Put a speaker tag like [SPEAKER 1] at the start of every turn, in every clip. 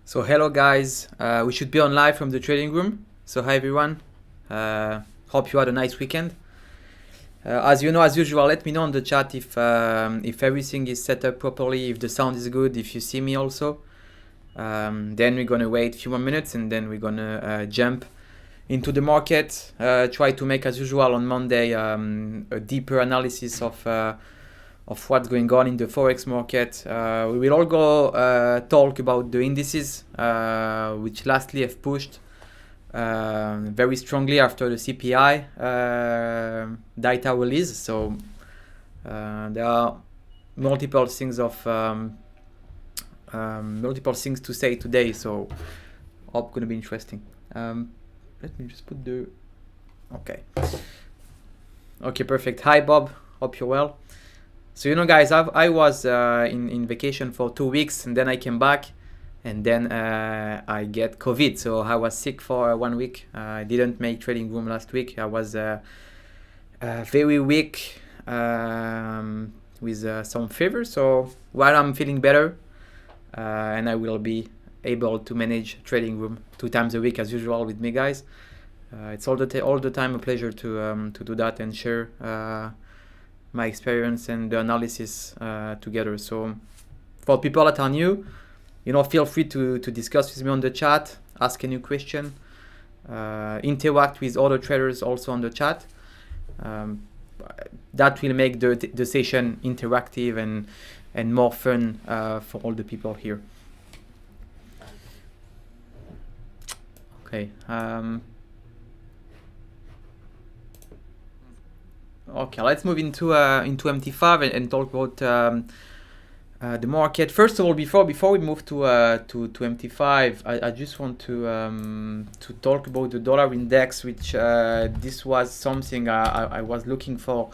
[SPEAKER 1] So hello guys, we should be on live from the trading room. So hi everyone, hope you had a nice weekend. As you know, as usual, let me know in the chat if everything is set up properly, if the sound is good, if you see me also. Then we're gonna wait a few more minutes and then we're gonna jump into the market. Try to make, as usual on Monday, a deeper analysis of what's going on in the Forex market. We will all go talk about the indices, which lastly have pushed very strongly after the CPI data release. So there are multiple things to say today. So hope gonna be interesting. Let me just put the okay, perfect. Hi Bob, hope you're well. So, you know, guys, I was in vacation for 2 weeks and then I came back and then I get COVID. So I was sick for 1 week. I didn't make trading room last week. I was very weak with some fever. So while I'm feeling better and I will be able to manage trading room 2 times a week as usual with me, guys. It's all the time a pleasure to do that and share my experience and the analysis together. So for people that are new, you know, feel free to discuss with me on the chat, ask any question, interact with other traders also on the chat. That will make the session interactive and more fun for all the people here. Okay. Okay, let's move into MT5 and talk about the market. First of all, before we move to MT5, I just want to talk about the dollar index, which this was something I was looking for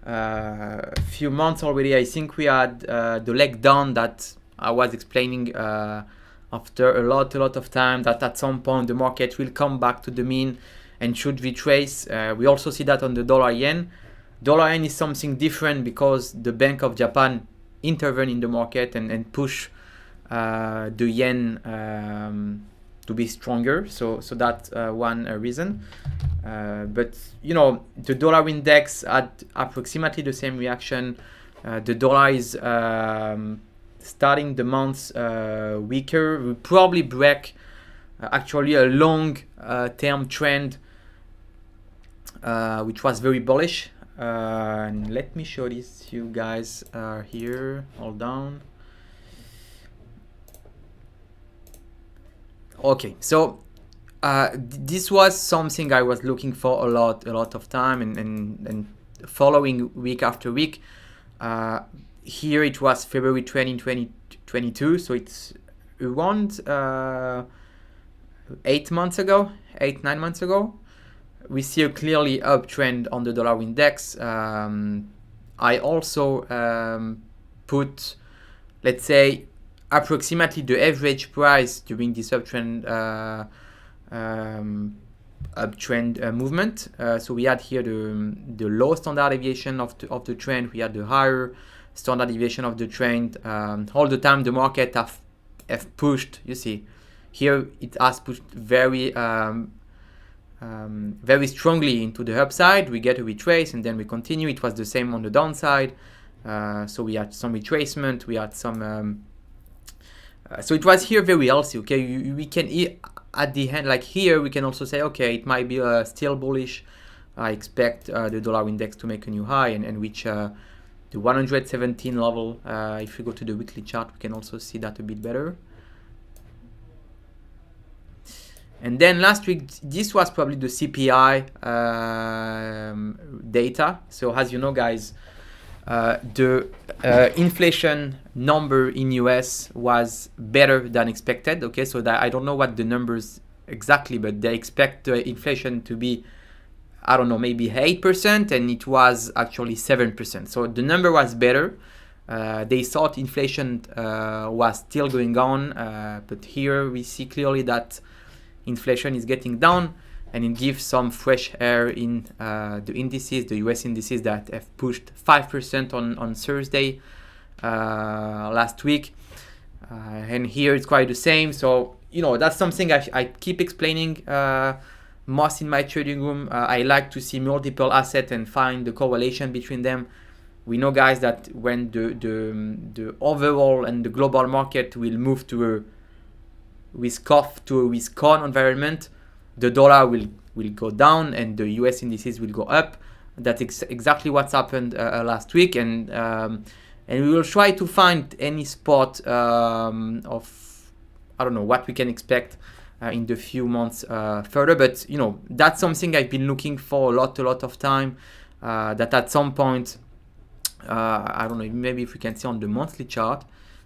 [SPEAKER 1] a few months already. I think we had the leg down that I was explaining after a lot of time, that at some point the market will come back to the mean and should retrace. We also see that on the dollar yen. Dollar yen is something different because the Bank of Japan intervene in the market and push the yen to be stronger. So that's one reason. But you know, the dollar index had approximately the same reaction. The dollar is starting the month weaker. We probably break actually a long term trend which was very bullish. And let me show this to you guys here. Hold on. Okay, so this was something I was looking for a lot of time and following week after week. Here it was February 20, 2022, so it's around 9 months ago. We see a clearly uptrend on the dollar index. I also put, let's say, approximately the average price during this uptrend movement. So we had here the low standard deviation of the trend. We had the higher standard deviation of the trend. All the time the market have pushed. You see, here it has pushed very strongly into the upside. We get a retrace and then we continue. It was the same on the downside. So we had some retracement. We had some. So it was here very healthy. Okay, we can at the end, like here, we can also say, okay, it might be still bullish. I expect the dollar index to make a new high and reach the 117 level. If we go to the weekly chart, we can also see that a bit better. And then last week, this was probably the CPI data. So as you know, guys, the inflation number in US was better than expected. Okay, so that I don't know what the numbers exactly, but they expect the inflation to be, I don't know, maybe 8%, and it was actually 7%. So the number was better. They thought inflation was still going on, but here we see clearly that inflation is getting down, and it gives some fresh air in the indices, the US indices that have pushed 5% on Thursday last week. And here it's quite the same. So that's something I keep explaining most in my trading room. I like to see multiple assets and find the correlation between them. We know, guys, that when the overall and the global market will move to a risk-off to a risk-on environment, the dollar will go down and the US indices will go up. That's exactly what's happened last week, and we will try to find any spot of, I don't know, what we can expect in the few months further. But that's something I've been looking for a lot of time. That at some point, I don't know, maybe if we can see on the monthly chart,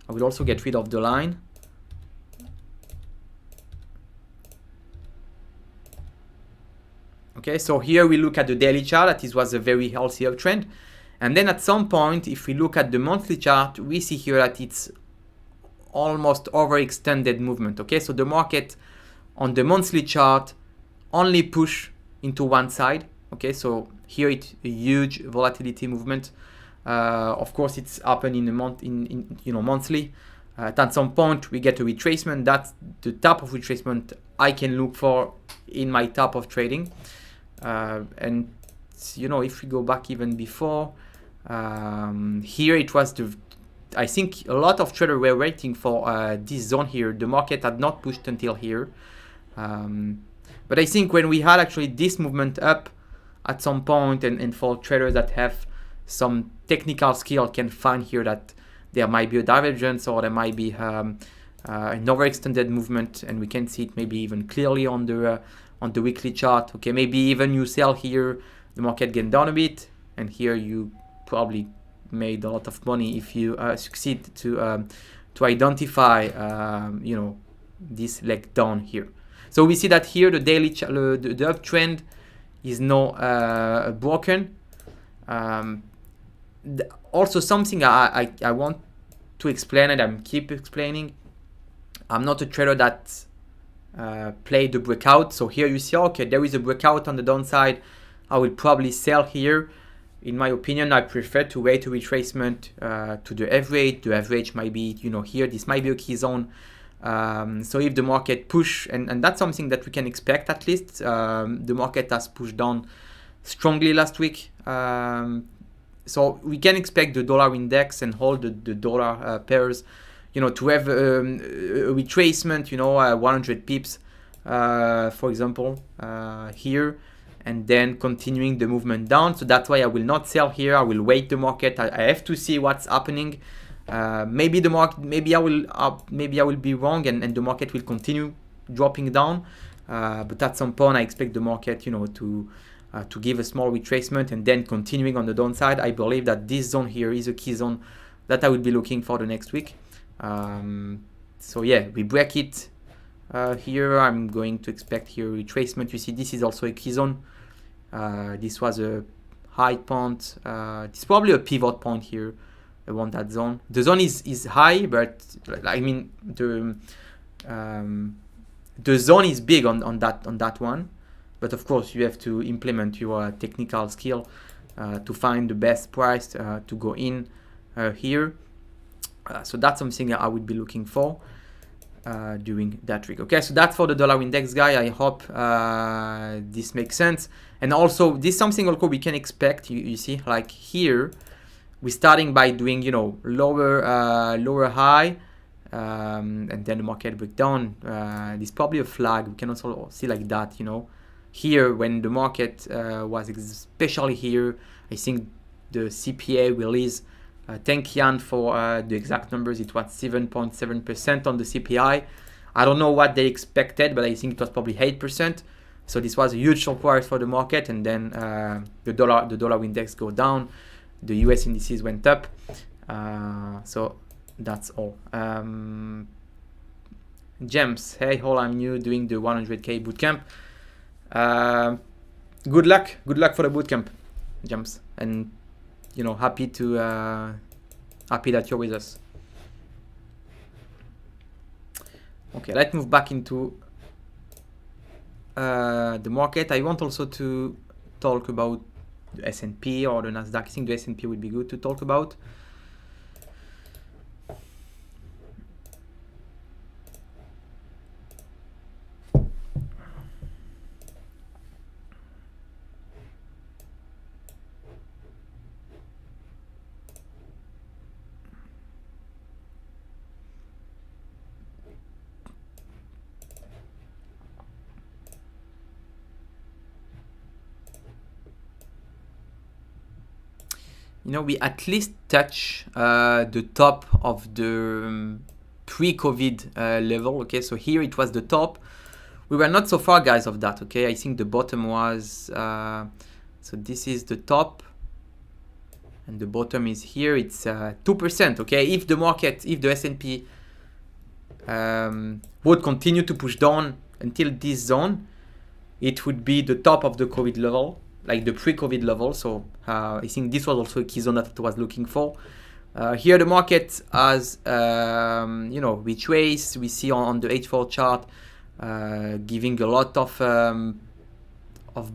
[SPEAKER 1] I will also get rid of the line. Okay, so here we look at the daily chart. That is was a very healthy uptrend. And then at some point, if we look at the monthly chart, we see here that it's almost overextended movement. Okay, so the market on the monthly chart only push into one side. Okay, so here it's a huge volatility movement. Of course, it's happened in a month, in monthly. At some point, we get a retracement. That's the type of retracement I can look for in my type of trading. And if we go back even before, here it was I think a lot of traders were waiting for this zone here. The market had not pushed until here, but I think when we had actually this movement up at some point, and for traders that have some technical skill can find here that there might be a divergence or there might be an overextended movement, and we can see it maybe even clearly on the weekly chart. Okay, maybe even you sell here, the market get down a bit, and here you probably made a lot of money if you succeed to identify this leg down here. So we see that here the daily the uptrend is now broken. Also something I want to explain, and I'm keep explaining, I'm not a trader that play the breakout. So here you see, okay, there is a breakout on the downside, I will probably sell here. In my opinion, I prefer to wait a retracement to the average. The average might be, here, this might be a key zone. So if the market push, and that's something that we can expect at least, the market has pushed down strongly last week. So we can expect the dollar index and hold the dollar pairs, to have a retracement, 100 pips, for example, here, and then continuing the movement down. So that's why I will not sell here. I will wait the market. I have to see what's happening. Maybe the market, maybe I will be wrong, and the market will continue dropping down. But at some point, I expect the market, to give a small retracement and then continuing on the downside. I believe that this zone here is a key zone that I will be looking for the next week. So yeah, we break it here. I'm going to expect here retracement. You see, this is also a key zone. This was a high point. It's probably a pivot point here around that zone. The zone is high, but I mean the zone is big on that one. But of course, you have to implement your technical skill to find the best price to go in here. So that's something I would be looking for during that week. Okay, so that's for the dollar index, guy. I hope this makes sense. And also, this is something also we can expect. You see, like here, we're starting by doing, lower high, and then the market breakdown. There's probably a flag. We can also see like that, Here, when the market was, especially here, I think the CPA released 10 Kian for the exact numbers. It was 7.7% on the CPI. I don't know what they expected, but I think it was probably 8%. So this was a huge surprise for the market, and then the dollar index go down, the US indices went up. So that's all. James, hey, all, I'm new doing the 100K bootcamp. Good luck for the bootcamp, James, and happy that you're with us. Okay, let's move back into the market. I want also to talk about the S&P or the Nasdaq. I think the S&P would be good to talk about. we at least touch the top of the pre-COVID level. Okay, so here it was the top. We were not so far, guys, of that. Okay, I think the bottom was so this is the top, and the bottom is here. It's 2%. Okay, if the S&P would continue to push down until this zone, it would be the top of the COVID level, like the pre-COVID level. So I think this was also a key zone that I was looking for. Here the market has retraced. We see on the H4 chart giving a lot of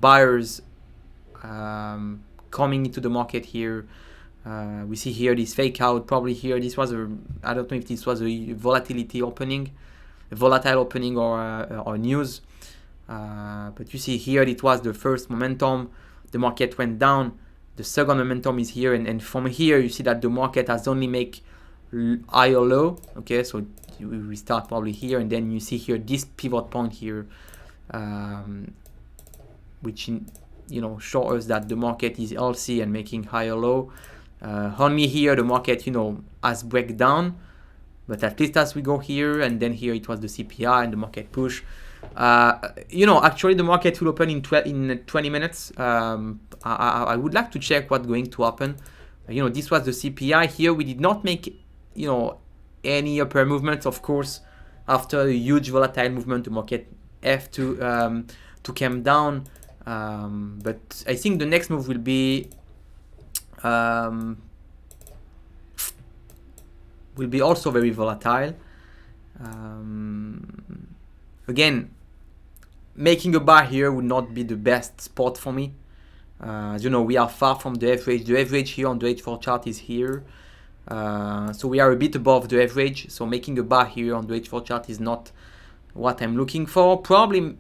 [SPEAKER 1] buyers coming into the market here. We see here this fake out. Probably here this was I don't know if this was a volatile opening or news. But you see here it was the first momentum. The market went down. The second momentum is here, and from here you see that the market has only make higher low. Okay, so we start probably here, and then you see here this pivot point here, which shows us that the market is healthy and making higher low. Only here the market has breakdown, but at least as we go here, and then here it was the CPI and the market push. Actually the market will open in 20 minutes. I would like to check what's going to happen. This was the CPI. Here we did not make any upper movements. Of course, after a huge volatile movement, the market have to come down. But I think the next move will be also very volatile. Again, making a buy here would not be the best spot for me. As you know, we are far from the average. The average here on the H4 chart is here. So we are a bit above the average. So making a buy here on the H4 chart is not what I'm looking for. Probably,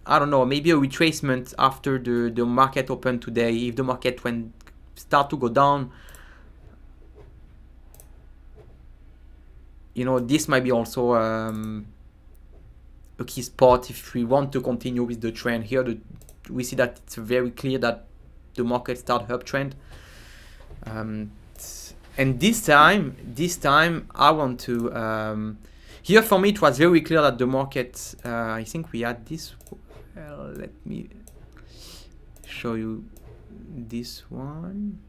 [SPEAKER 1] I don't know, maybe a retracement after the market opened today. If the market start to go down, this might be also a key spot if we want to continue with the trend. Here we see that it's very clear that the market start uptrend, and this time I want to here for me it was very clear that the market I think we had this. Let me show you this one.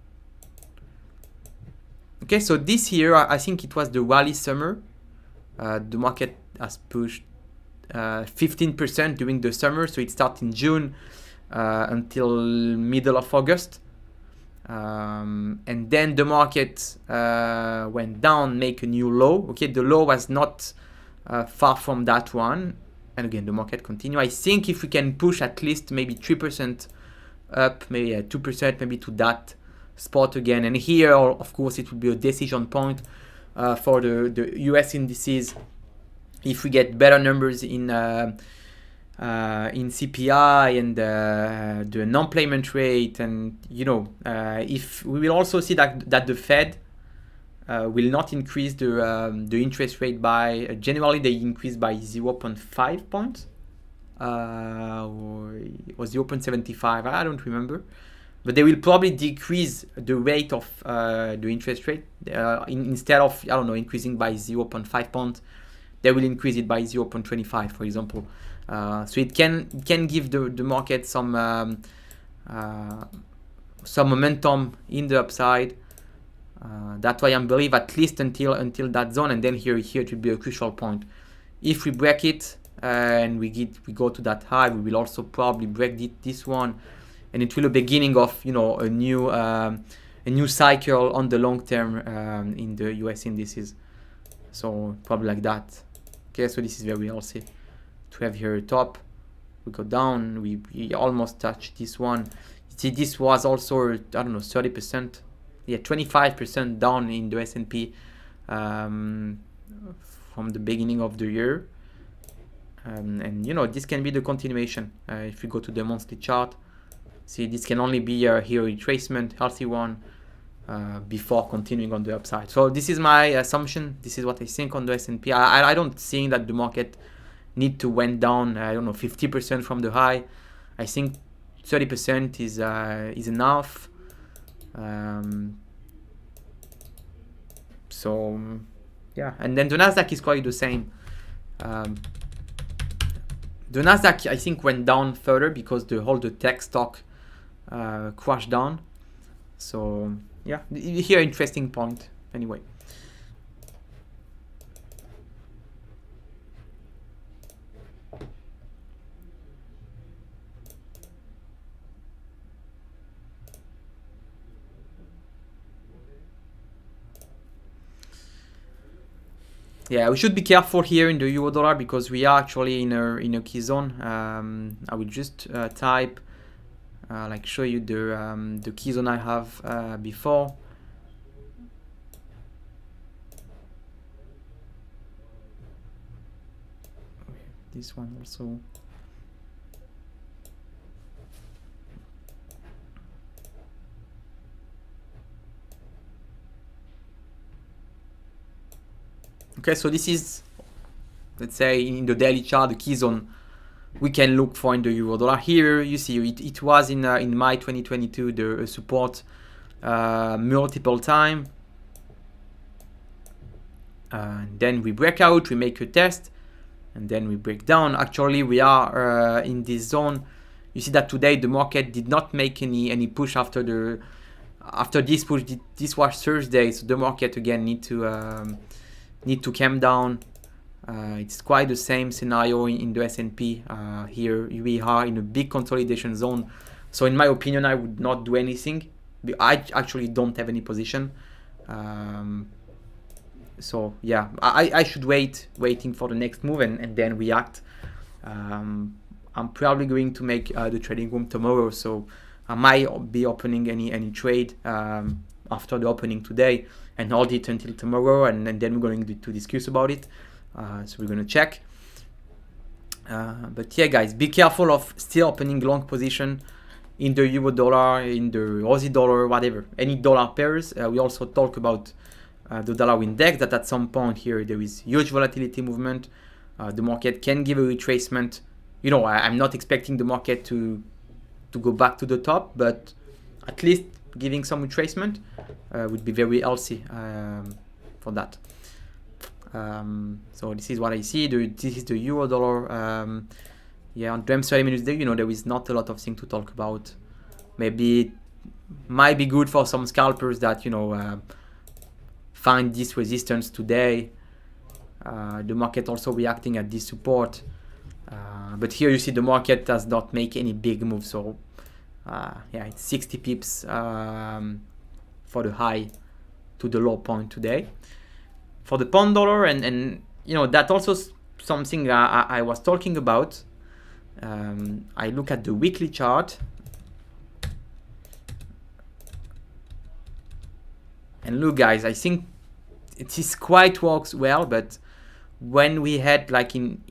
[SPEAKER 1] Okay, so this here I think it was the rally summer. The market has pushed 15% during the summer, so it started in June until middle of August, and then the market went down, make a new low. Okay, the low was not far from that one, and again the market continue. I think if we can push at least maybe 3% up, maybe 2%, maybe to that spot again, and here of course it will be a decision point for the US indices. If we get better numbers in CPI and the unemployment rate, and if we will also see that the Fed will not increase the interest rate by generally they increase by 0.5 points or 0.75, I don't remember, but they will probably decrease the rate of the interest rate instead of increasing by 0.5 points. They will increase it by 0.25, for example. So it can give the market some momentum in the upside. That's why I believe at least until that zone, and then here it will be a crucial point. If we break it and we go to that high, we will also probably break this one, and it will be the beginning of a new cycle on the long term in the US indices. So probably like that. Okay, so this is very healthy to have here top. We go down, we almost touched this one. See, this was also 30%, 25% down in the S&P from the beginning of the year, and this can be the continuation. If we go to the monthly chart, see, this can only be here a retracement, healthy one, before continuing on the upside. So this is my assumption. This is what I think on the S&P. I don't think that the market need to went down 50% from the high. I think 30% is enough. So yeah, and then the Nasdaq is quite the same. The Nasdaq, I think, went down further because the tech stock crashed down. So yeah, here interesting point anyway. Yeah, we should be careful here in the euro dollar because we are actually in a key zone. I will just type like show you the key zone I have before. This one also. Okay, so this is, let's say, in the daily chart, the key zone we can look for in the euro dollar. Here you see it was in May 2022 the support multiple time, and then we break out, we make a test, and then we break down. Actually, we are in this zone. You see that today the market did not make any push after this push. This was Thursday, so the market again need to calm down. It's quite the same scenario in the S&P. Here we are in a big consolidation zone. So in my opinion, I would not do anything. I actually don't have any position. So yeah, I should waiting for the next move and then react. I'm probably going to make the trading room tomorrow, so I might be opening any trade after the opening today and hold it until tomorrow, and then we're going to discuss about it. So we're going to check. But yeah, guys, be careful of still opening long position in the euro dollar, in the Aussie dollar, whatever, any dollar pairs. We also talk about the dollar index, that at some point here there is huge volatility movement. The market can give a retracement. You know, I'm not expecting the market to go back to the top, but at least giving some retracement would be very healthy for that. So this is what I see. This is the euro dollar. Yeah, on 30 minutes there, you know, there is not a lot of things to talk about. Maybe it might be good for some scalpers that, you know, find this resistance today. The market also reacting at this support. But here you see the market does not make any big move. So yeah, it's 60 pips for the high to the low point today. For the pound dollar, and you know, that also something I was talking about. I look at the weekly chart, and look, guys, I think it is quite works well, but when we had like in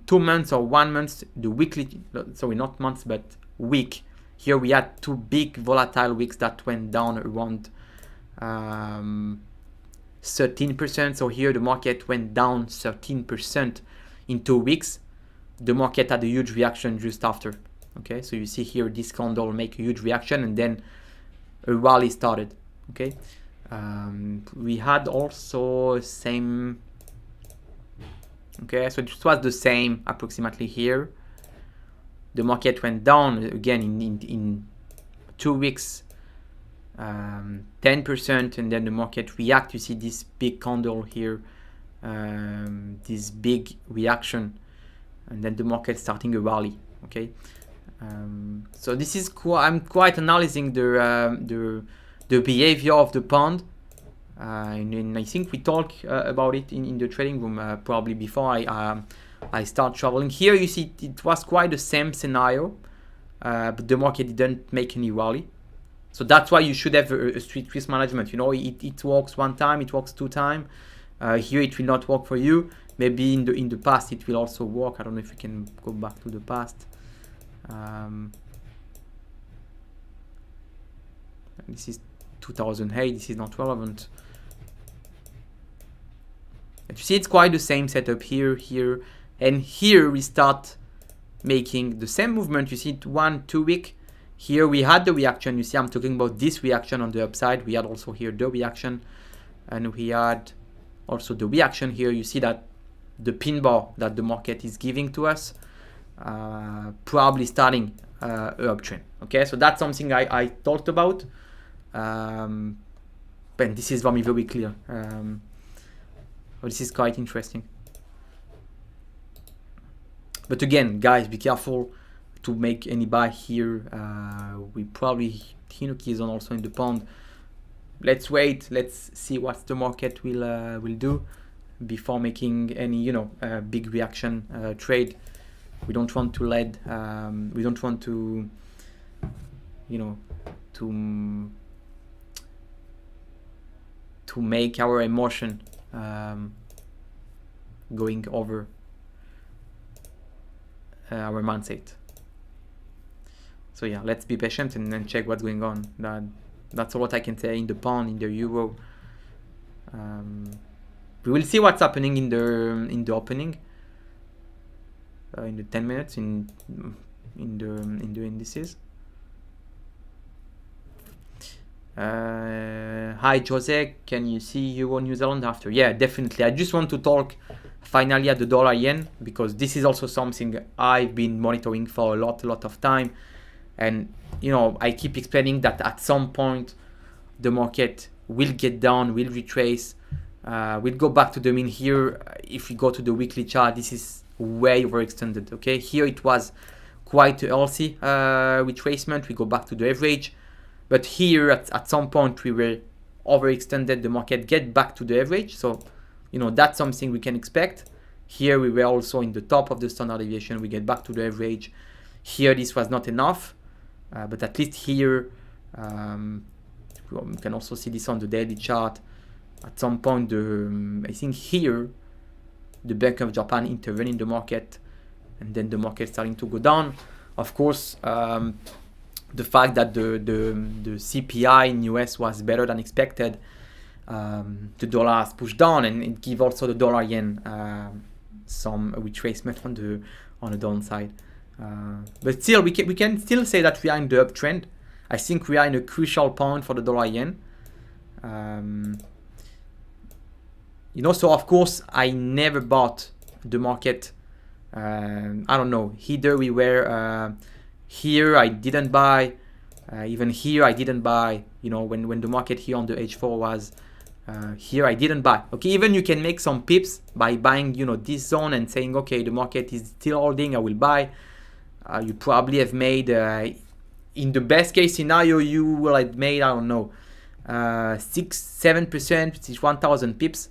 [SPEAKER 1] 2 months or 1 month, the weekly, sorry, not months but week, here we had 2 big volatile weeks that went down around 13%. So here the market went down 13% in 2 weeks. The market had a huge reaction just after. Okay, so you see here this candle make a huge reaction and then a rally started. Okay, we had also same. Okay, so it was the same approximately here. The market went down again in 2 weeks, 10%, and then the market react. You see this big candle here, this big reaction, and then the market starting a rally. Okay, so this is I'm quite analyzing the behavior of the pound. And I think we talk about it in the trading room probably before I start traveling. Here you see it was quite the same scenario, but the market didn't make any rally. So that's why you should have a strict risk management. You know, it works 1 time, it works 2 times. Here it will not work for you. Maybe in the past it will also work. I don't know if we can go back to the past. This is 2008. This is not relevant. But you see, it's quite the same setup here, here, and here we start making the same movement. You see it 1, 2 week. Here we had the reaction. You see, I'm talking about this reaction on the upside. We had also here the reaction, and we had also the reaction here, you see that the pin bar that the market is giving to us, probably starting a uptrend. Okay, so that's something I talked about, but this is for me very clear. This is quite interesting. But again, guys, be careful to make any buy here. We probably Hinoki is on also in the pond. Let's wait. Let's see what the market will do before making any big reaction trade. We don't want to lead. We don't want to to make our emotion going over our mindset. So yeah, let's be patient and then check what's going on. That's all what I can say in the pound, in the euro. We will see what's happening in the opening, in the 10 minutes in the indices. Hi Jose, can you see Euro New Zealand after? Yeah, definitely. I just want to talk finally at the dollar yen, because this is also something I've been monitoring for a lot of time, and I keep explaining that at some point the market will get down, will retrace, we'll go back to the mean. Here, if we go to the weekly chart, this is way overextended. Okay, here it was quite a healthy retracement. We go back to the average, but here at some point we were overextended. The market get back to the average, so that's something we can expect. Here we were also in the top of the standard deviation. We get back to the average. Here this was not enough, but at least here we can also see this on the daily chart. At some point, I think here the Bank of Japan intervened in the market, and then the market starting to go down. Of course, the fact that the CPI in US was better than expected, the dollar has pushed down, and it gives also the dollar yen some retracement on the downside. But still, we can still say that we are in the uptrend. I think we are in a crucial point for the dollar yen. So of course I never bought the market. I don't know. Either we were here, I didn't buy. Even here, I didn't buy. When the market here on the H4 was here, I didn't buy. Okay, even you can make some pips by buying, this zone and saying, okay, the market is still holding, I will buy. You probably have made, in the best case scenario, you will have made, I don't know, 6-7%, which is 1,000 pips.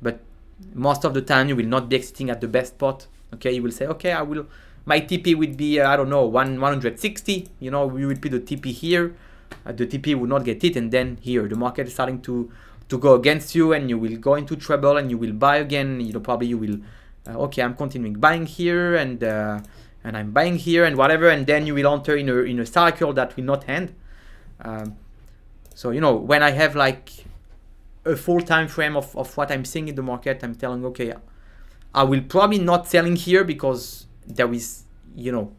[SPEAKER 1] But most of the time, you will not be exiting at the best spot. Okay, you will say, okay, my TP would be, I don't know, 160. We will put the TP here. The TP will not get it, and then here the market is starting to go against you, and you will go into trouble, and you will buy again. Probably you will, okay, I'm continuing buying here, and I'm buying here, and whatever, and then you will enter in a cycle that will not end. So when I have like a full time frame of what I'm seeing in the market, I'm telling, okay, I will probably not selling here because there is no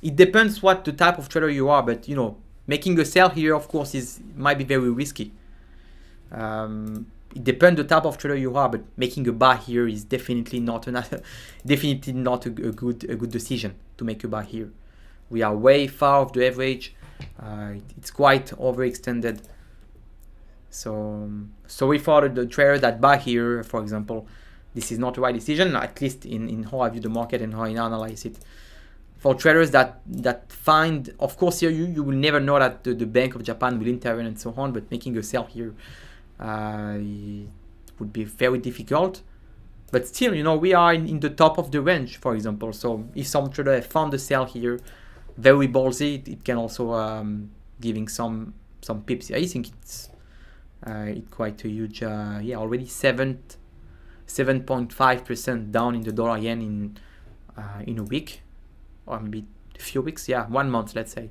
[SPEAKER 1] it depends what the type of trader you are, but making a sell here, of course, might be very risky. It depends the type of trader you are, but making a buy here is definitely not a good decision to make a buy here. We are way far off the average. It's quite overextended. So sorry for the trader that buy here, for example. This is not the right decision, at least in how I view the market and how I analyze it. For traders that find, of course, here you will never know that the Bank of Japan will intervene and so on, but making a sell here it would be very difficult. But still, we are in the top of the range, for example. So if some trader found a sell here, very ballsy, it can also giving some pips. I think it's quite a huge, already 7.5% down in the dollar yen in a week, or maybe a few weeks. 1 month, let's say.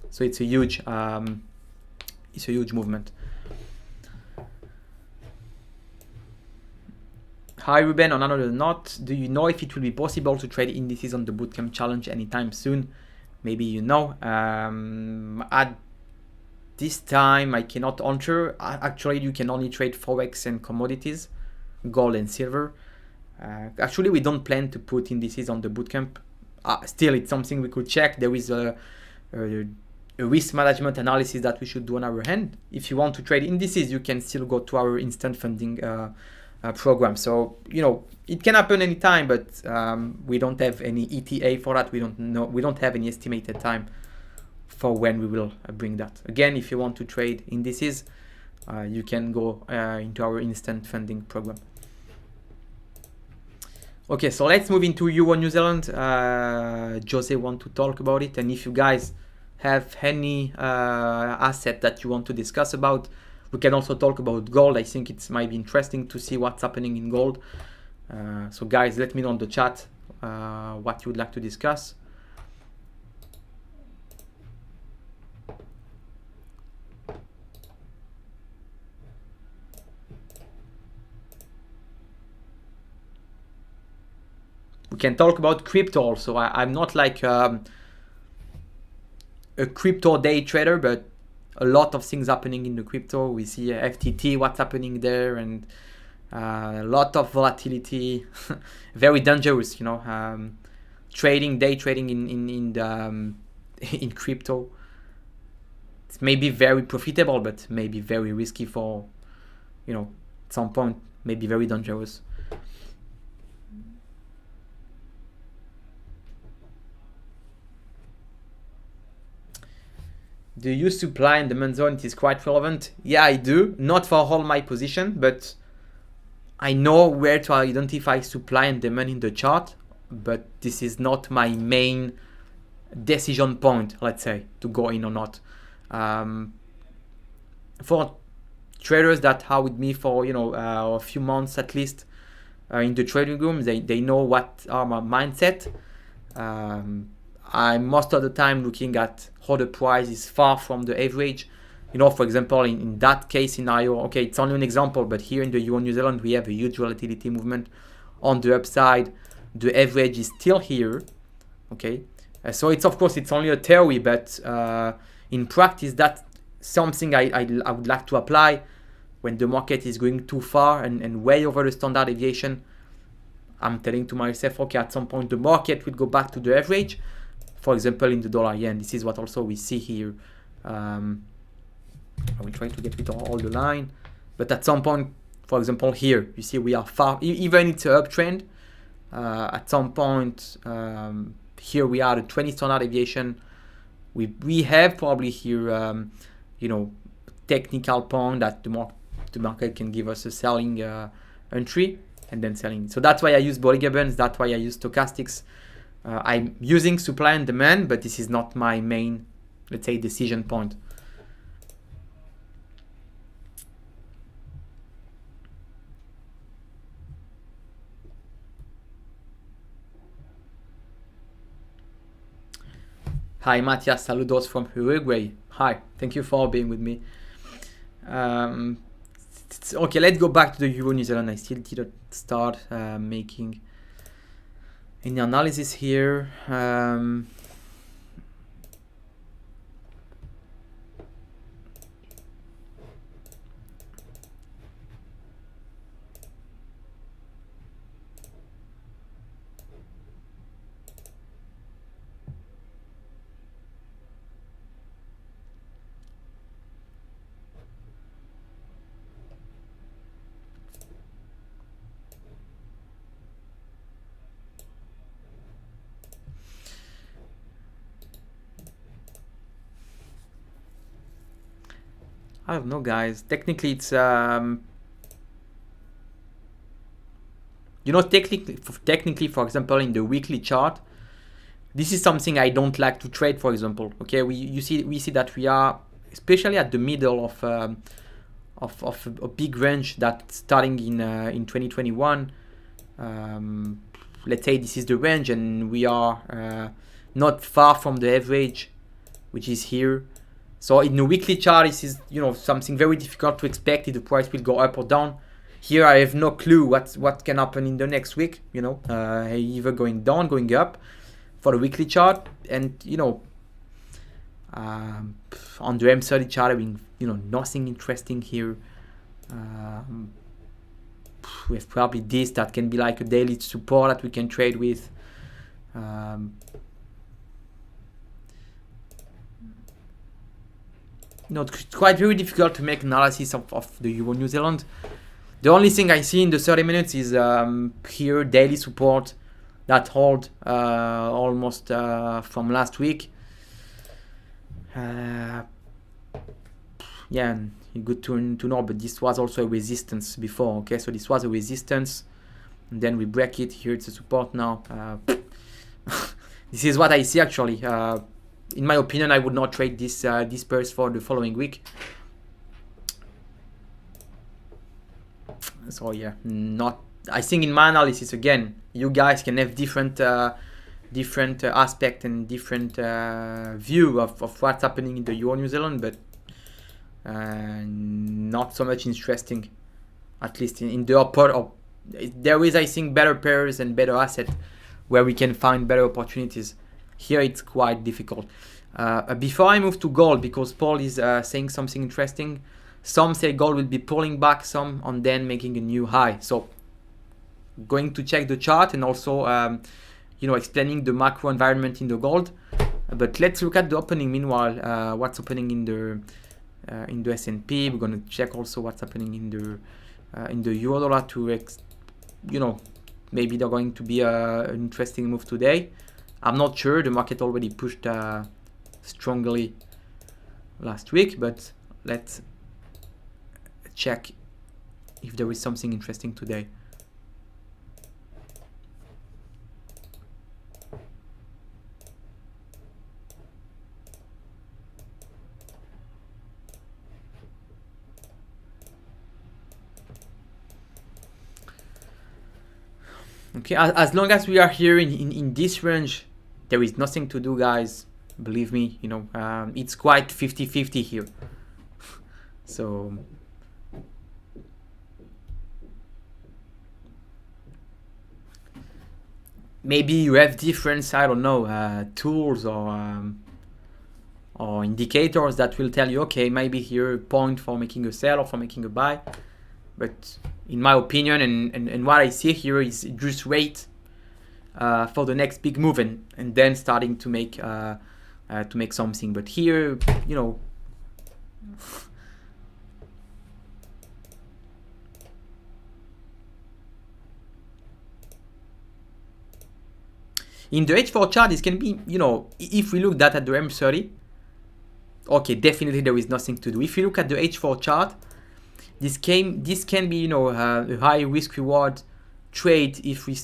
[SPEAKER 1] So it's a huge movement. Hi Ruben, on another note, do you know if it will be possible to trade indices on the bootcamp challenge anytime soon? Maybe this time I cannot answer. Actually, you can only trade Forex and commodities, gold and silver. Actually, we don't plan to put indices on the bootcamp. Still, it's something we could check. There is a risk management analysis that we should do on our end. If you want to trade indices, you can still go to our instant funding program. So, you know, it can happen anytime, but we don't have any ETA for that. We don't have any estimated time for when we will bring that. Again, if you want to trade indices, you can go into our instant funding program. Okay, so let's move into Euro New Zealand. Jose want to talk about it, and if you guys have any asset that you want to discuss about, we can also talk about gold. I think it might be interesting to see what's happening in gold. So guys, let me know in the chat what you would like to discuss. We can talk about crypto also. I'm not like a crypto day trader, but a lot of things happening in the crypto. We see FTT, what's happening there, and a lot of volatility. Very dangerous, you know. Day trading in crypto. It's maybe very profitable, but maybe very risky for, you know, at some point, maybe very dangerous. Do you use supply and demand zone? It is quite relevant. Yeah, I do. Not for all my position, but I know where to identify supply and demand in the chart. But this is not my main decision point, let's say, to go in or not. For traders that are with me for, you know, a few months at least in the trading room, they know what are my mindset. I'm most of the time looking at how the price is far from the average. You know, for example, in that case scenario, okay, it's only an example, but here in the Euro New Zealand, we have a huge volatility movement on the upside. The average is still here, okay? So it's, of course, it's only a theory, but in practice, that's something I would like to apply when the market is going too far and way over the standard deviation. I'm telling to myself, okay, at some point, the market will go back to the average. For example, in the dollar yen, this is what also we see here. I will try to get rid of all the line, but at some point, for example, here, you see we are far, even it's an uptrend, at some point, here we are at 20 standard deviation. We have probably here, you know, technical point that the market can give us a selling entry and then selling. So that's why I use Bollinger Bands, that's why I use stochastics. I'm using supply and demand, but this is not my main, let's say, decision point. Hi, Matias, saludos from Uruguay. Hi, thank you for being with me. Okay, let's go back to the Euro New Zealand. I still didn't start making any analysis here. I don't know, guys. Technically, it's you know, technically, for example, in the weekly chart, this is something I don't like to trade. For example, okay, we see that we are especially at the middle of a big range that's starting in 2021. Let's say this is the range, and we are not far from the average, which is here. So in the weekly chart, this is, you know, something very difficult to expect if the price will go up or down. Here I have no clue what can happen in the next week, you know, either going down, going up for the weekly chart. And, you know, On the M30 chart, I mean, nothing interesting here. We have probably this that can be like a daily support that we can trade with. It's quite very difficult to make analysis of the Euro New Zealand. The only thing I see in the 30 minutes is here daily support that hold almost from last week. Yeah, good to know, but this was also a resistance before. Okay, so this was a resistance, and then we break it. Here it's a support now. This is what I see actually. In my opinion, I would not trade this pairs for the following week. So yeah, I think in my analysis, again, you guys can have different aspect and different view of what's happening in the Euro New Zealand, but not so much interesting, at least in the upper. There is, I think, better pairs and better asset where we can find better opportunities. Here it's quite difficult. Before I move to gold, because Paul is saying something interesting. Some say gold will be pulling back some and then making a new high. So going to check the chart and also explaining the macro environment in the gold. But let's look at the opening meanwhile. What's happening in the S&P. We're going to check also what's happening in the euro dollar to maybe they're going to be an interesting move today. I'm not sure. The market already pushed strongly last week, but let's check if there is something interesting today. Okay, as long as we are here in this range, there is nothing to do, guys. Believe me, it's quite 50-50 here. So maybe you have different, I don't know, tools or indicators that will tell you, okay, maybe here a point for making a sell or for making a buy. But in my opinion, and what I see here is just wait for the next big move and then starting to make something. But here, in the H4 chart, this can be, if we look at the M30, okay, definitely there is nothing to do. If you look at the H4 chart, this can be, a high risk reward trade if we,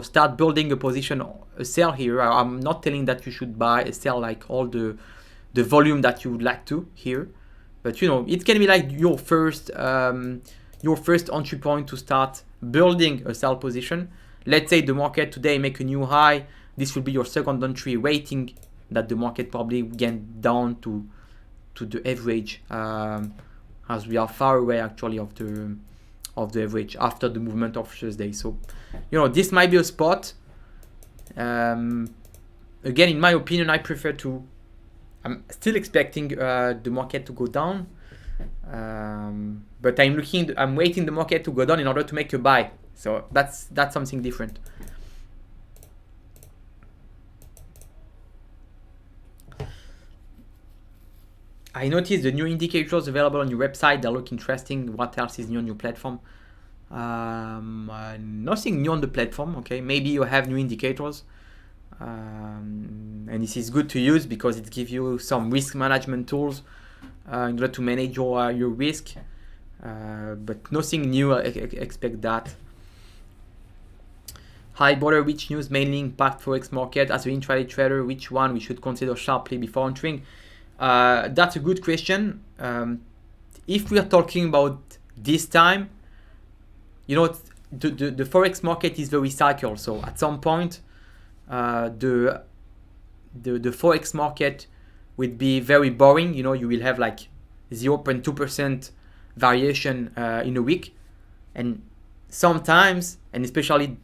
[SPEAKER 1] start building a position, a sell here. I'm not telling that you should buy a sell like all the volume that you would like to here, but it can be like your first entry point to start building a sell position. Let's say the market today make a new high. This will be your second entry, waiting that the market probably get down to the average, as we are far away actually of the average after the movement of Thursday. So this might be a spot. Again, in my opinion, I prefer I'm still expecting the market to go down, but I'm waiting the market to go down in order to make a buy. So that's something different. I noticed the new indicators available on your website. They look interesting. What else is new on your platform? Nothing new on the platform. Okay, maybe you have new indicators, and this is good to use because it gives you some risk management tools in order to manage your risk. But nothing new. Expect that. Hi brother, which news mainly impact Forex market as an intraday trader? Which one we should consider sharply before entering? That's a good question. If we are talking about this time, the Forex market is very cyclical. So at some point, the Forex market would be very boring. You will have like 0.2% variation in a week, and sometimes, and especially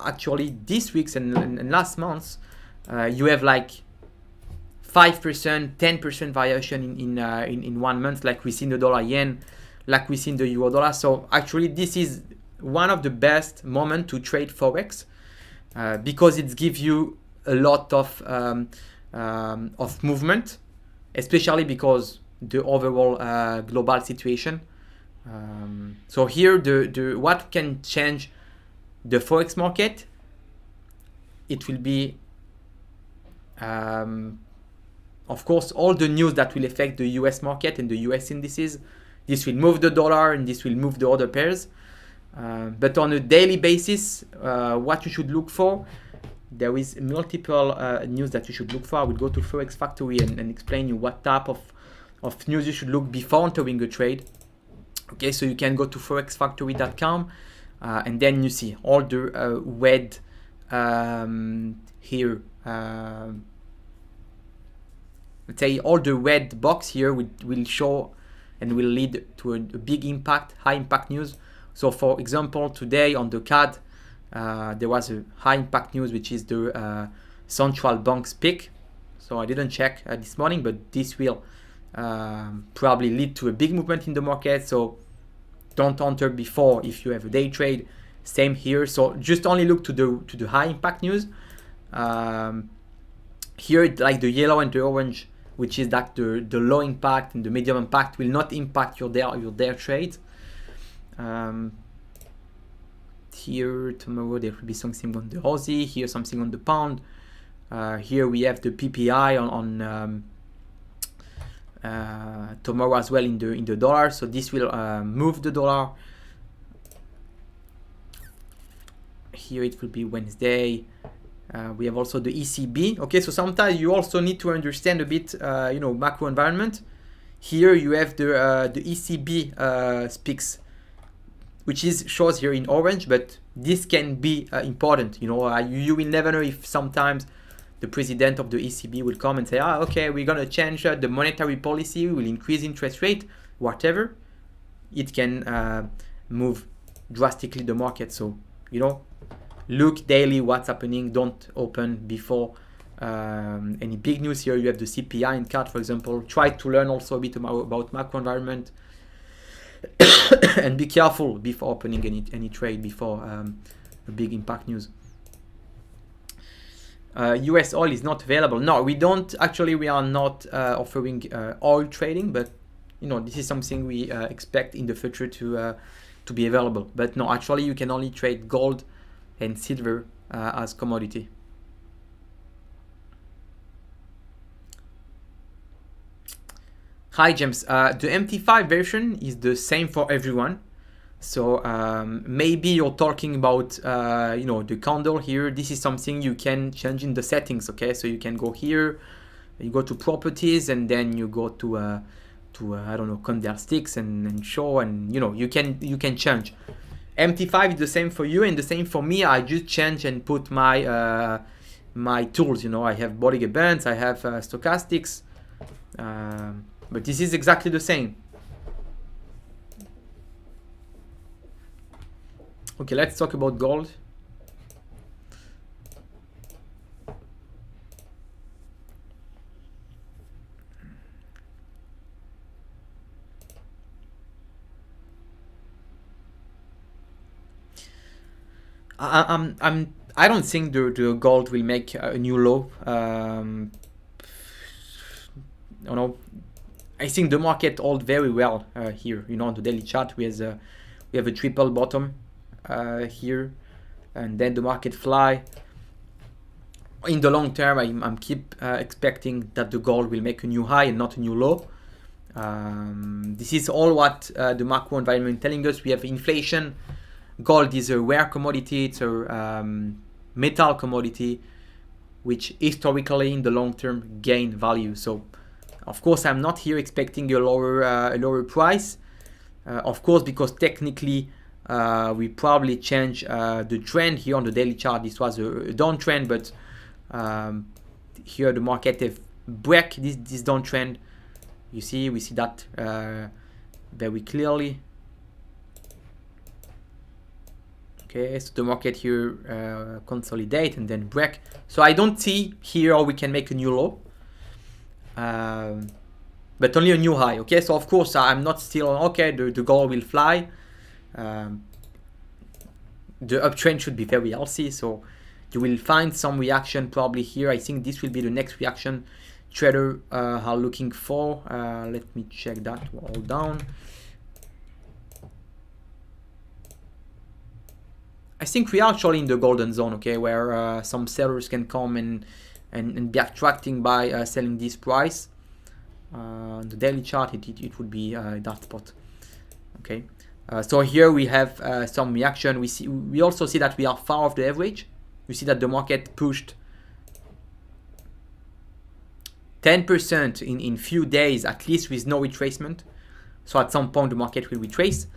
[SPEAKER 1] actually this week's and last month's, you have like 5%, 10% variation in 1 month, like we see in the dollar yen, like we see in the euro dollar. So actually, this is one of the best moments to trade Forex because it gives you a lot of movement, especially because the overall global situation. So here, the what can change the Forex market, it will be, of course, all the news that will affect the US market and the US indices. This will move the dollar and this will move the other pairs. But on a daily basis, what you should look for, there is multiple news that you should look for. I will go to Forex Factory and explain you what type of news you should look before entering a trade. Okay, so you can go to forexfactory.com and then you see all the red here. Let's say all the red box here will show and will lead to a big impact, high impact news. So for example, today on the CAD, there was a high impact news, which is the central bank's peak. So I didn't check this morning, but this will probably lead to a big movement in the market. So don't enter before if you have a day trade. Same here. So just only look to the high impact news. Here, like the yellow and the orange, which is that the low impact and the medium impact will not impact your day trade. Here tomorrow there will be something on the Aussie. Here something on the pound. Here we have the PPI on tomorrow as well in the dollar. So this will move the dollar. Here it will be Wednesday. We have also the ECB. Okay, so sometimes you also need to understand a bit, macro environment. Here you have the ECB speaks, which shows here in orange, but this can be important. You will never know if sometimes the president of the ECB will come and say, okay, we're gonna change the monetary policy, we will increase interest rate, whatever. It can move drastically the market. So look daily what's happening. Don't open before any big news. Here you have the CPI in CAD, for example. Try to learn also a bit about macro environment and be careful before opening any trade before a big impact news. US oil is not available. No, we don't. Actually, we are not offering oil trading, but this is something we expect in the future to be available. But no, actually, you can only trade gold and silver as commodity. Hi James, the MT5 version is the same for everyone. So maybe you're talking about the candle here. This is something you can change in the settings. Okay, so you can go here, you go to properties, and then you go to I don't know, candlesticks and show, and you can change. MT5 is the same for you and the same for me. I just change and put my my tools. I have Bollinger Bands, I have stochastics, but this is exactly the same. Okay, let's talk about gold. I don't think the gold will make a new low. I think the market hold very well here. On the daily chart we have a triple bottom here, and then the market fly. In the long term, I'm keep expecting that the gold will make a new high and not a new low. This is all what the macro environment telling us. We have inflation. Gold is a rare commodity. It's a metal commodity, which historically in the long term gain value. So, of course, I'm not here expecting a lower price. Of course, because technically we probably change the trend here on the daily chart. This was a downtrend, but here the market have break this downtrend. We see that very clearly. Okay, so the market here consolidate and then break. So I don't see here how we can make a new low. but only a new high. Okay, so of course I'm not still okay. The gold will fly. The uptrend should be very healthy, so you will find some reaction probably here. I think this will be the next reaction trader are looking for. Let me check that. All down. I think we are actually in the golden zone, okay, where some sellers can come and be attracting by selling this price. The daily chart, it would be that spot, okay. So here we have some reaction. We also see that we are far off the average. We see that the market pushed 10% in few days, at least with no retracement. So at some point the market will retrace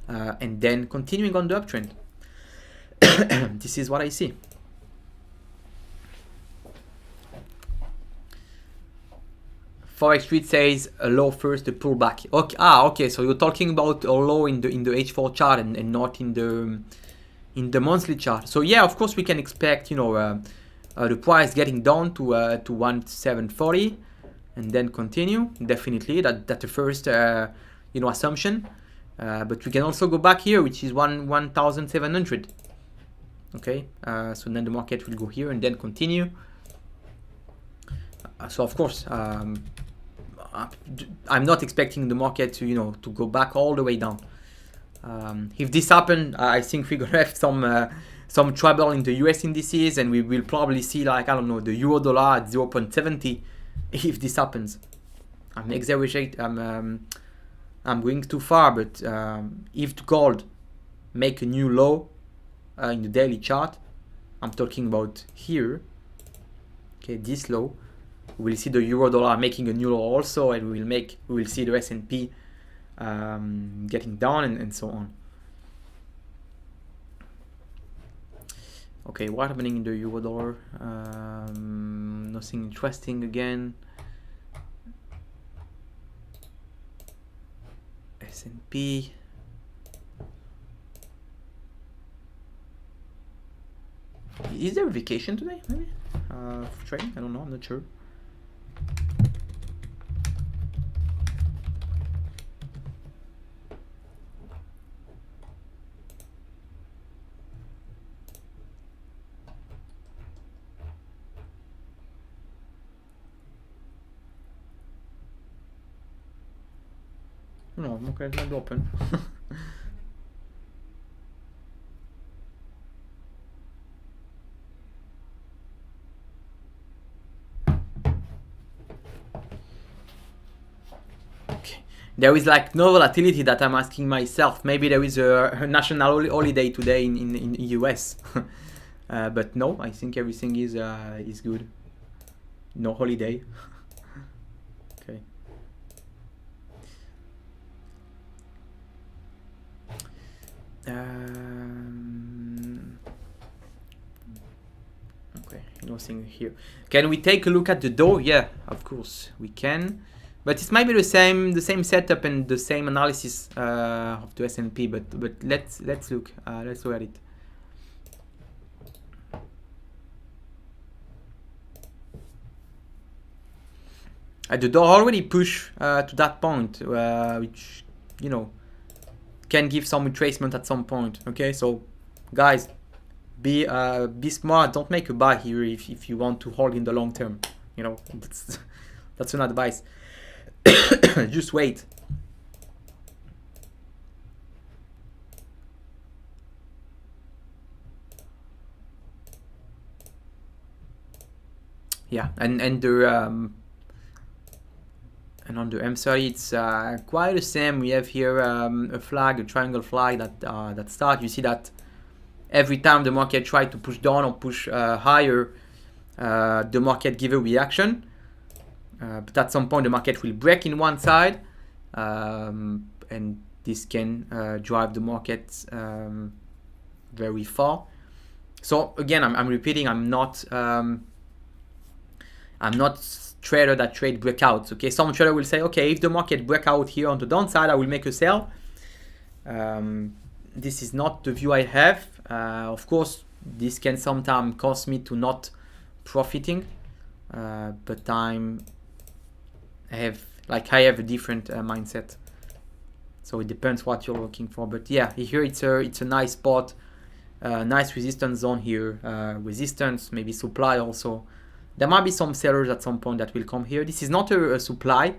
[SPEAKER 1] and then continuing on the uptrend. This is what I see. Forex Street says a low first, a pullback. Okay, okay. So you're talking about a low in the H4 chart and not in the monthly chart. So yeah, of course we can expect, you know, the price getting down to 1740 and then continue. Definitely, that's the first you know, assumption. But we can also go back here, which is 1700. Okay, so then the market will go here and then continue. So of course, I'm not expecting the market to, you know, to go back all the way down. If this happens, I think we're gonna have some trouble in the US indices, and we will probably see, like, I don't know, the euro dollar at 0.70 if this happens. I'm exaggerating. I'm going too far, but if the gold make a new low in the daily chart, I'm talking about here. Okay, this low. We'll see the euro dollar making a new low also, and we will see the S&P getting down and so on. Okay, what's happening in the euro dollar? Nothing interesting again. S&P. Is there a vacation today? Maybe for trading? I don't know. I'm not sure. No, okay, it's not open. Okay, there is like no volatility that I'm asking myself. Maybe there is a national holiday today in US, but no, I think everything is good. No holiday. Okay. Okay, nothing here. Can we take a look at the Dow? Yeah, of course we can, but it might be the same setup and the same analysis of the S&P. But let's look. Let's look at it. The Dow already pushed to that point, which, you know, can give some retracement at some point. Okay, so guys, be smart. Don't make a buy here if you want to hold in the long term. You know, that's an advice. Just wait. Yeah, and the and on the M30, it's quite the same. We have here a flag, a triangle flag that starts. You see that every time the market tries to push down or push higher, the market give a reaction. But at some point, the market will break in one side, and this can drive the market very far. So again, I'm repeating. I'm not trader that trade breakouts. Okay, some trader will say, okay, if the market break out here on the downside, I will make a sell. This is not the view I have. Of course, this can sometimes cause me to not profiting, but I'm I have a different mindset. So it depends what you're looking for. But yeah, here it's a nice spot, nice resistance zone here, resistance, maybe supply also. There might be some sellers at some point that will come here. This is not a supply.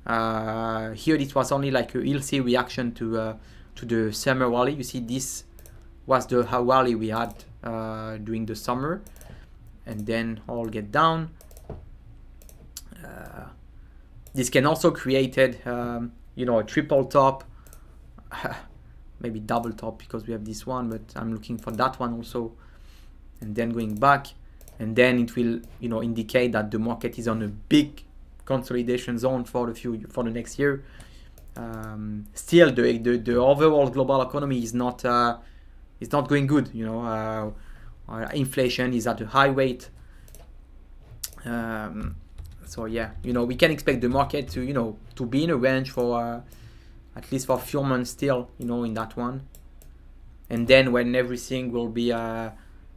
[SPEAKER 1] Here it was only like a healthy reaction to the summer rally. You see, this was the rally we had during the summer, and then all get down. This can also created a triple top, maybe double top, because we have this one, but I'm looking for that one also, and then going back, and then it will indicate that the market is on a big consolidation zone for the next year. Still, the overall global economy is not going good. Inflation is at a high rate. So yeah, we can expect the market to be in a range for at least for a few months still, in that one. And then when everything will be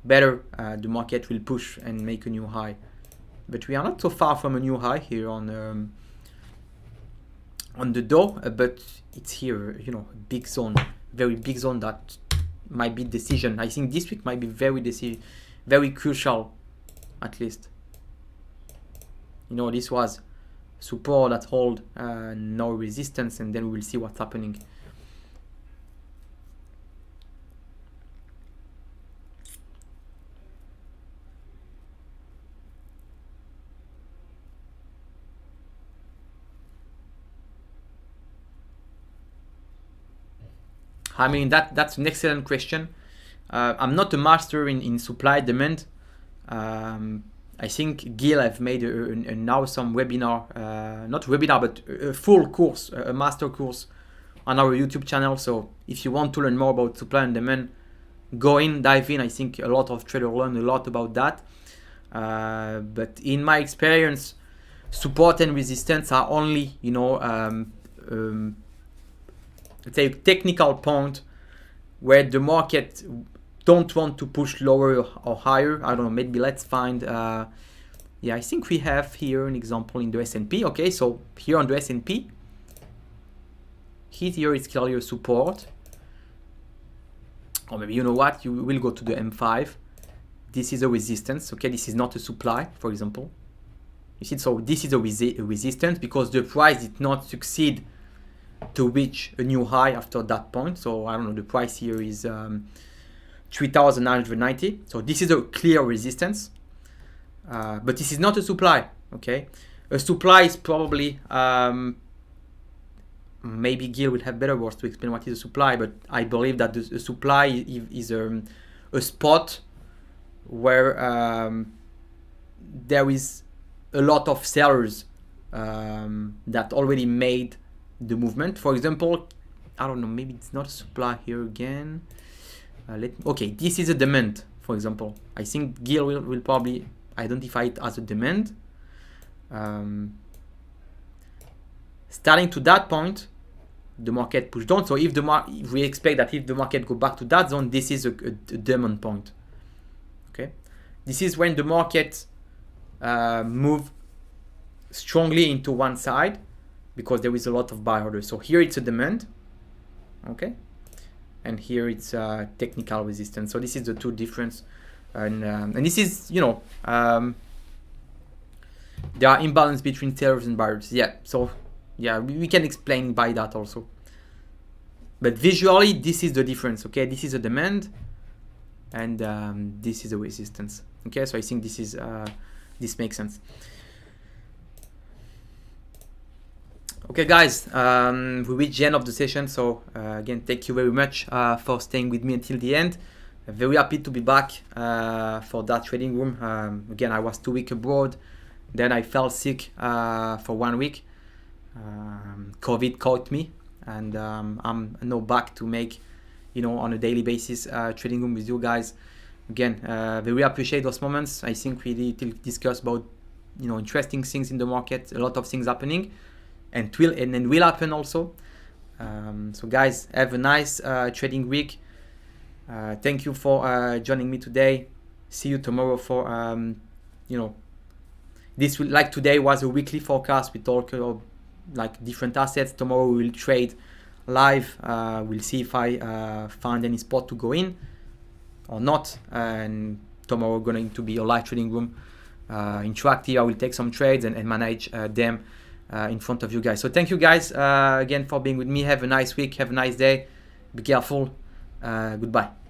[SPEAKER 1] better, the market will push and make a new high. But we are not so far from a new high here on the Dow, but it's here, a big zone, very big zone that might be decision. I think this week might be very crucial, at least. This was support that hold no resistance, and then we will see what's happening. I mean, that's an excellent question. I'm not a master in supply demand. I think Gil have made now some webinar, not webinar, but a full course, a master course on our YouTube channel. So if you want to learn more about supply and demand, dive in. I think a lot of traders learn a lot about that. But in my experience, support and resistance are only, let's say, a technical point where the market don't want to push lower or higher. I don't know, maybe let's find, I think we have here an example in the S&P. Okay, so here on the S&P, here is clearly a support. Or maybe, you know what, you will go to the M5. This is a resistance, okay, this is not a supply, for example. You see, so this is a resistance because the price did not succeed to reach a new high after that point. So I don't know, the price here is 3,990. So this is a clear resistance, but this is not a supply. Okay, a supply is probably maybe Gil will have better words to explain what is a supply, but I believe that the supply is a spot where there is a lot of sellers that already made the movement. For example, I don't know, maybe it's not a supply here again. Okay, this is a demand, for example. I think Gil will probably identify it as a demand. Starting to that point, the market pushed down. So if we expect that if the market go back to that zone, this is a demand point. Okay, this is when the market move strongly into one side because there is a lot of buy orders. So here it's a demand. Okay. And here it's technical resistance. So this is the two difference, and this is there are imbalance between sellers and buyers. Yeah, so yeah, we can explain by that also. But visually, this is the difference. Okay, this is a demand, and this is a resistance. Okay, so I think this makes sense. Okay, guys, we reached the end of the session. So again, thank you very much for staying with me until the end. Very happy to be back for that trading room. Again, I was 2 weeks abroad. Then I fell sick for 1 week. COVID caught me, and I'm now back to make, on a daily basis, trading room with you guys. Again, very appreciate those moments. I think we discuss about, interesting things in the market, a lot of things happening. And will happen also. So guys, have a nice trading week. Thank you for joining me today. See you tomorrow for this will, like today was a weekly forecast. We talk like different assets. Tomorrow we will trade live. We'll see if I find any spot to go in or not. And tomorrow going to be a live trading room, interactive. I will take some trades and manage them in front of you guys. So thank you guys again for being with me. Have a nice week. Have a nice day. Be careful. Goodbye.